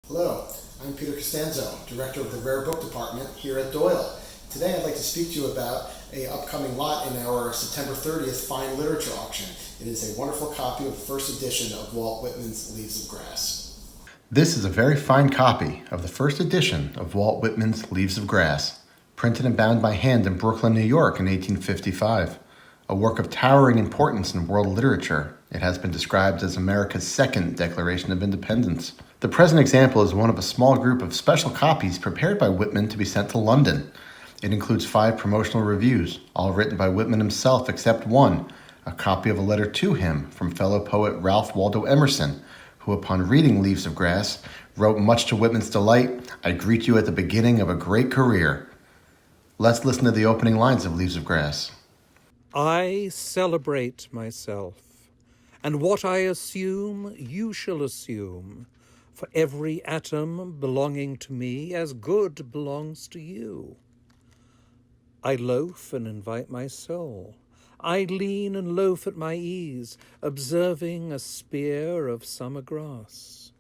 Hello, I'm Peter Costanzo, Director of the Rare Book Department here at Doyle. Today I'd like to speak to you about an upcoming lot in our September 30th Fine Literature Auction. It is a wonderful copy of the first edition of Walt Whitman's Leaves of Grass. This is a very fine copy of the first edition of Walt Whitman's Leaves of Grass, printed and bound by hand in Brooklyn, New York in 1855. A work of towering importance in world literature, it has been described as America's second Declaration of Independence. The present example is one of a small group of special copies prepared by Whitman to be sent to London. It includes 5 promotional reviews, all written by Whitman himself except one, a copy of a letter to him from fellow poet Ralph Waldo Emerson, who upon reading Leaves of Grass wrote much to Whitman's delight, "I greet you at the beginning of a great career." Let's listen to the opening lines of Leaves of Grass. I celebrate myself, and what I assume you shall assume, for every atom belonging to me as good belongs to you. I loaf and invite my soul. I lean and loaf at my ease, observing a spear of summer grass.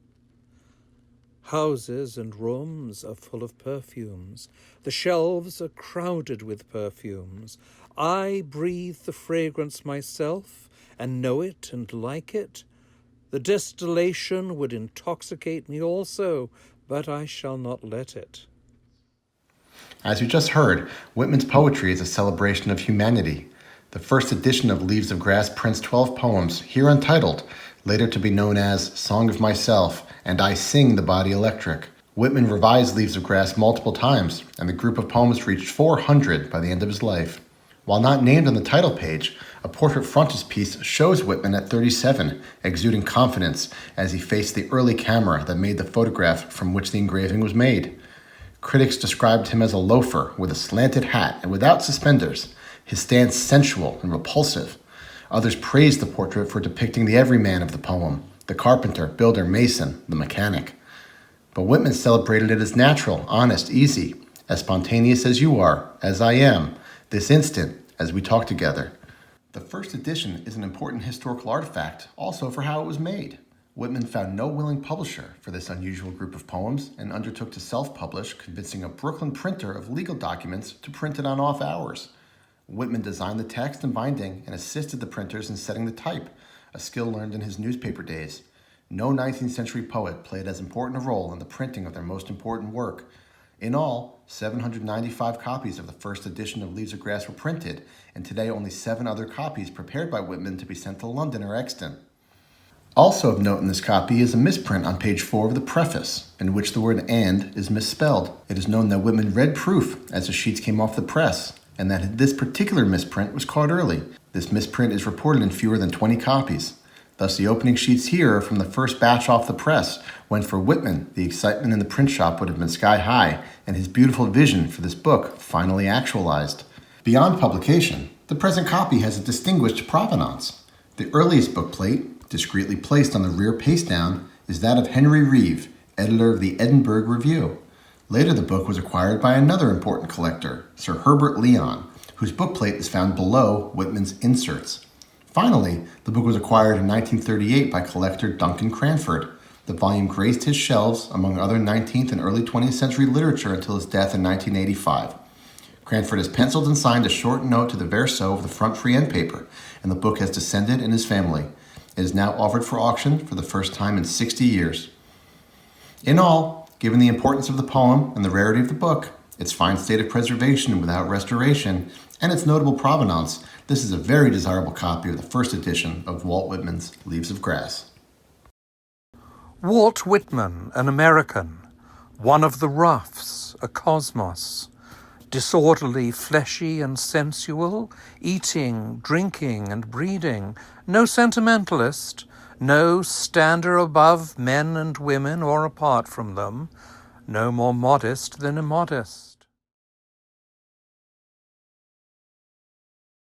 Houses and rooms are full of perfumes. The shelves are crowded with perfumes. I breathe the fragrance myself, and know it and like it. The distillation would intoxicate me also, but I shall not let it. As you just heard, Whitman's poetry is a celebration of humanity. The first edition of Leaves of Grass prints 12 poems, here untitled, later to be known as Song of Myself and I Sing the Body Electric. Whitman revised Leaves of Grass multiple times, and the group of poems reached 400 by the end of his life. While not named on the title page, a portrait frontispiece shows Whitman at 37, exuding confidence as he faced the early camera that made the photograph from which the engraving was made. Critics described him as a loafer with a slanted hat and without suspenders, his stance sensual and repulsive. Others praised the portrait for depicting the everyman of the poem, the carpenter, builder, mason, the mechanic. But Whitman celebrated it as natural, honest, easy, as spontaneous as you are, as I am, this instant, as we talk together. The first edition is an important historical artifact, also for how it was made. Whitman found no willing publisher for this unusual group of poems and undertook to self-publish, convincing a Brooklyn printer of legal documents to print it on off hours. Whitman designed the text and binding and assisted the printers in setting the type, a skill learned in his newspaper days. No 19th century poet played as important a role in the printing of their most important work. In all, 795 copies of the first edition of Leaves of Grass were printed, and today only 7 other copies prepared by Whitman to be sent to London are extant. Also of note in this copy is a misprint on page 4 of the preface, in which the word "and" is misspelled. It is known that Whitman read proof as the sheets came off the press, and that this particular misprint was caught early. This misprint is reported in fewer than 20 copies. Thus, the opening sheets here are from the first batch off the press, when for Whitman, the excitement in the print shop would have been sky high, and his beautiful vision for this book finally actualized. Beyond publication, the present copy has a distinguished provenance. The earliest bookplate, discreetly placed on the rear paste-down, is that of Henry Reeve, editor of the Edinburgh Review. Later, the book was acquired by another important collector, Sir Herbert Leon, whose bookplate is found below Whitman's inserts. Finally, the book was acquired in 1938 by collector Duncan Cranford. The volume graced his shelves among other 19th and early 20th century literature until his death in 1985. Cranford has penciled and signed a short note to the verso of the front free end paper, and the book has descended in his family. It is now offered for auction for the first time in 60 years. In all, given the importance of the poem and the rarity of the book, its fine state of preservation without restoration, and its notable provenance, this is a very desirable copy of the first edition of Walt Whitman's Leaves of Grass. Walt Whitman, an American, one of the roughs, a cosmos, disorderly, fleshy and sensual, eating, drinking and breeding, no sentimentalist, no stander above men and women or apart from them, no more modest than immodest.